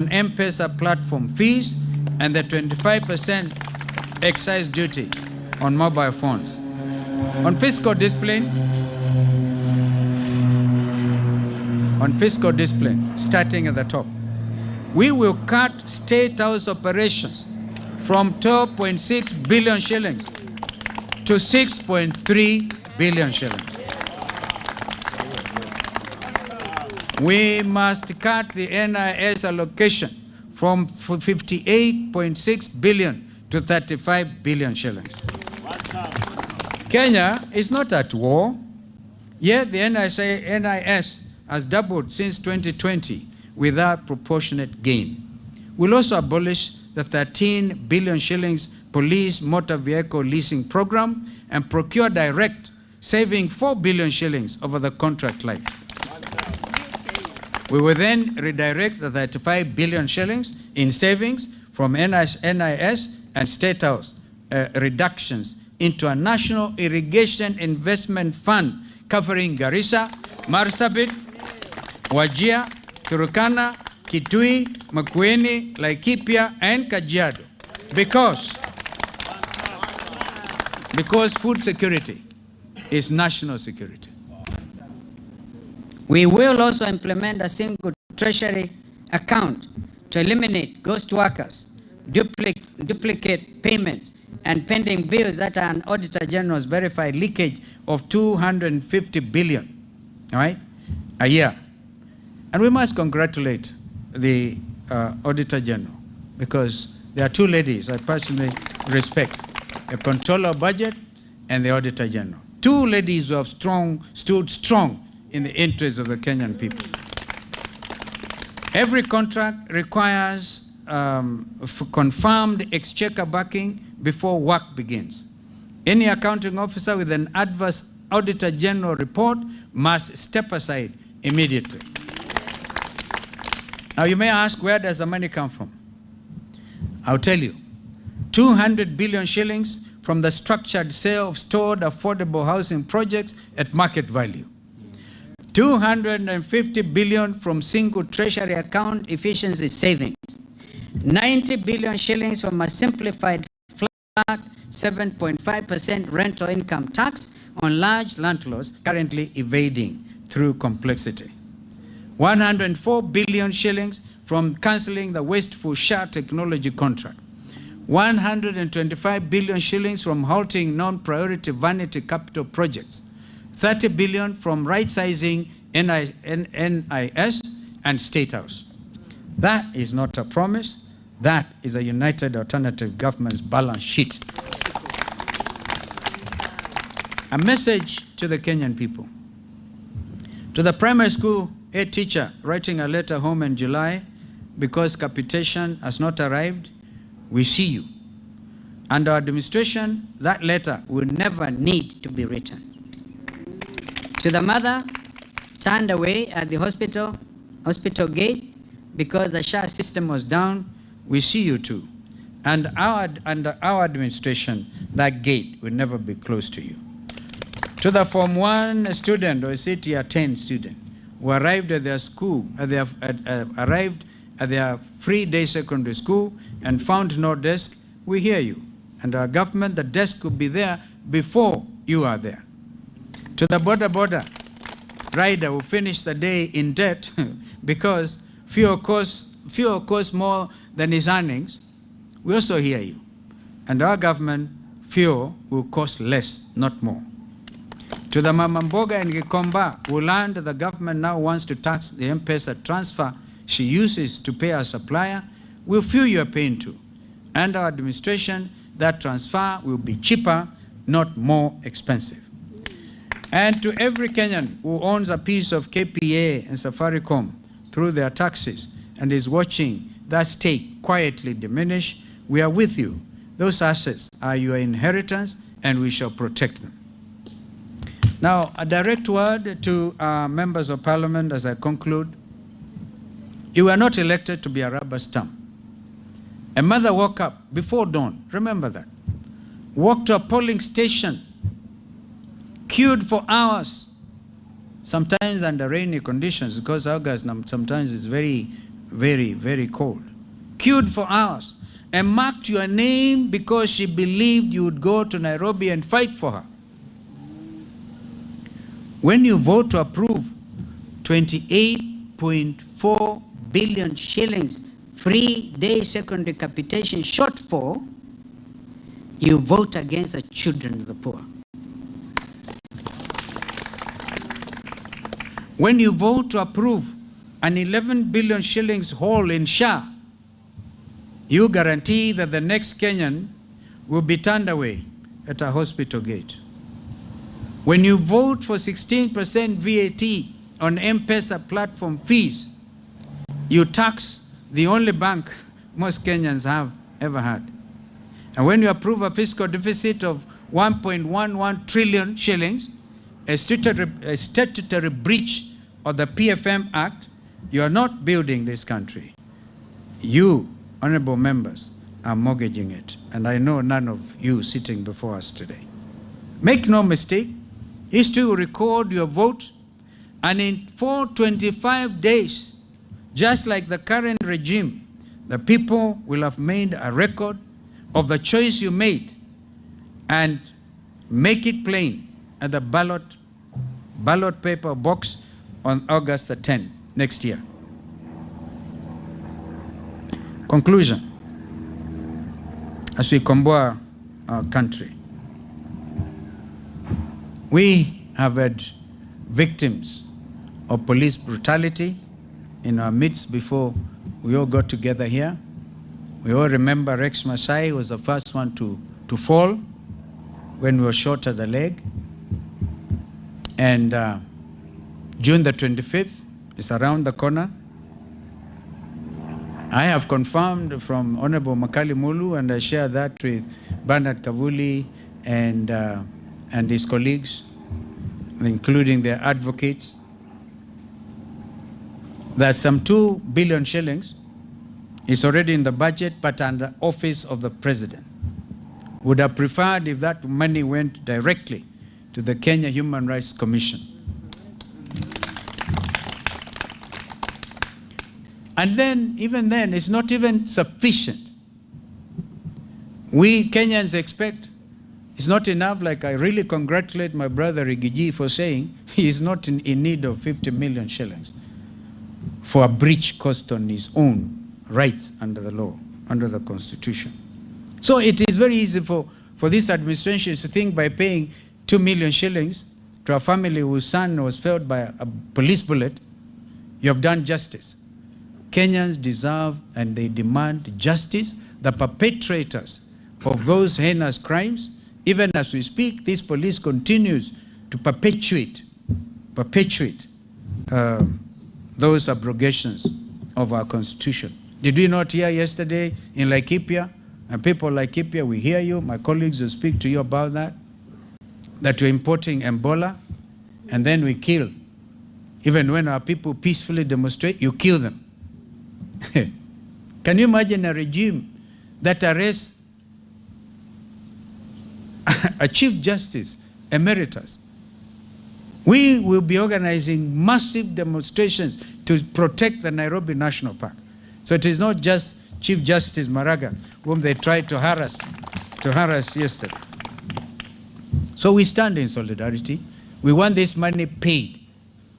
M-Pesa platform fees and the 25% excise duty on mobile phones. On fiscal discipline, starting at the top, we will cut State House operations from 12.6 billion shillings to 6.3 billion shillings. We must cut the NIS allocation from 58.6 billion to 35 billion shillings. Kenya is not at war, yet the NIS has doubled since 2020 without proportionate gain. We'll also abolish the 13 billion shillings police motor vehicle leasing program and procure direct, saving 4 billion shillings over the contract life. We will then redirect the 35 billion shillings in savings from NIS and State House reductions into a national irrigation investment fund covering Garissa, Marsabit, Wajir, Turkana, Kitui, Makueni, Laikipia, and Kajiado. Because food security is national security. We will also implement a single treasury account to eliminate ghost workers, duplicate payments, and pending bills that are an Auditor General's verified leakage of 250 billion, all right, a year. And we must congratulate the Auditor General, because there are two ladies I personally respect, the Controller of Budget and the Auditor General. Two ladies who have stood strong in the interest of the Kenyan people. Every contract requires confirmed exchequer backing before work begins. Any accounting officer with an adverse Auditor General report must step aside immediately. Now you may ask, where does the money come from? I'll tell you. 200 billion shillings from the structured sale of stored affordable housing projects at market value. 250 billion from single treasury account efficiency savings. 90 billion shillings from a simplified flat 7.5% rental income tax on large landlords currently evading through complexity. 104 billion shillings from cancelling the wasteful SHA technology contract. 125 billion shillings from halting non-priority vanity capital projects. 30 billion from right-sizing NIS and State House. That is not a promise. That is a united alternative government's balance sheet. A message to the Kenyan people. To the primary school head teacher writing a letter home in July because capitation has not arrived, we see you. Under administration, that letter will never need to be written. To the mother turned away at the hospital gate because the SHA system was down, we see you too. And under our administration, that gate will never be closed to you. To the Form 1 student or CTR 10 student who arrived at their school, arrived at their free day secondary school and found no desk, we hear you. And our government, the desk will be there before you are there. To the border rider who finished the day in debt because fuel costs more than his earnings, we also hear you. And our government, fuel will cost less, not more. To the Mama Mboga in Gikomba who learned the government now wants to tax the M-Pesa transfer she uses to pay her supplier, we'll feel your pain too. And our administration, that transfer will be cheaper, not more expensive. And to every Kenyan who owns a piece of KPA and Safaricom through their taxes and is watching that stake quietly diminish, we are with you. Those assets are your inheritance and we shall protect them. Now, a direct word to members of parliament as I conclude. You were not elected to be a rubber stamp. A mother woke up before dawn, remember that, walked to a polling station, queued for hours, sometimes under rainy conditions, because August sometimes is very very, very cold. Queued for hours and marked your name because she believed you would go to Nairobi and fight for her. When you vote to approve 28.4 billion shillings free day secondary capitation shortfall, you vote against the children of the poor. When you vote to approve an 11 billion shillings hole in SHA, you guarantee that the next Kenyan will be turned away at a hospital gate. When you vote for 16% VAT on M-Pesa platform fees, you tax the only bank most Kenyans have ever had. And when you approve a fiscal deficit of 1.11 trillion shillings, a statutory breach of the PFM Act, you are not building this country. You, honorable members, are mortgaging it. And I know none of you sitting before us today. Make no mistake, history will record your vote, and in 425 days, just like the current regime, the people will have made a record of the choice you made and make it plain at the ballot paper box on August the 10th next year. Conclusion. As we combat our country, we have had victims of police brutality in our midst before we all got together here. We all remember Rex Masai was the first one to fall when we were shot at the leg. And June the 25th is around the corner. I have confirmed from Honorable Makali Mulu, and I share that with Bernard Kavuli and his colleagues, including their advocates, that some 2 billion shillings is already in the budget, but under office of the president. Would have preferred if that money went directly to the Kenya Human Rights Commission. And then, even then, it's not even sufficient. We Kenyans expect it's not enough. Like, I really congratulate my brother Rigiji for saying he is not in need of 50 million shillings for a breach caused on his own rights under the law, under the Constitution. So it is very easy for this administration to think by paying 2 million shillings to a family whose son was felled by a police bullet, you have done justice. Kenyans deserve and they demand justice. The perpetrators of those heinous crimes, even as we speak, this police continues to perpetuate those abrogations of our Constitution. Did we not hear yesterday in Laikipia, and people like Laikipia, we hear you, my colleagues will speak to you about that we're importing Ebola, and then we kill. Even when our people peacefully demonstrate, you kill them. Can you imagine a regime that arrests a Chief Justice Emeritus? We will be organizing massive demonstrations to protect the Nairobi National Park. So it is not just Chief Justice Maraga, whom they tried to harass yesterday. So we stand in solidarity. We want this money paid.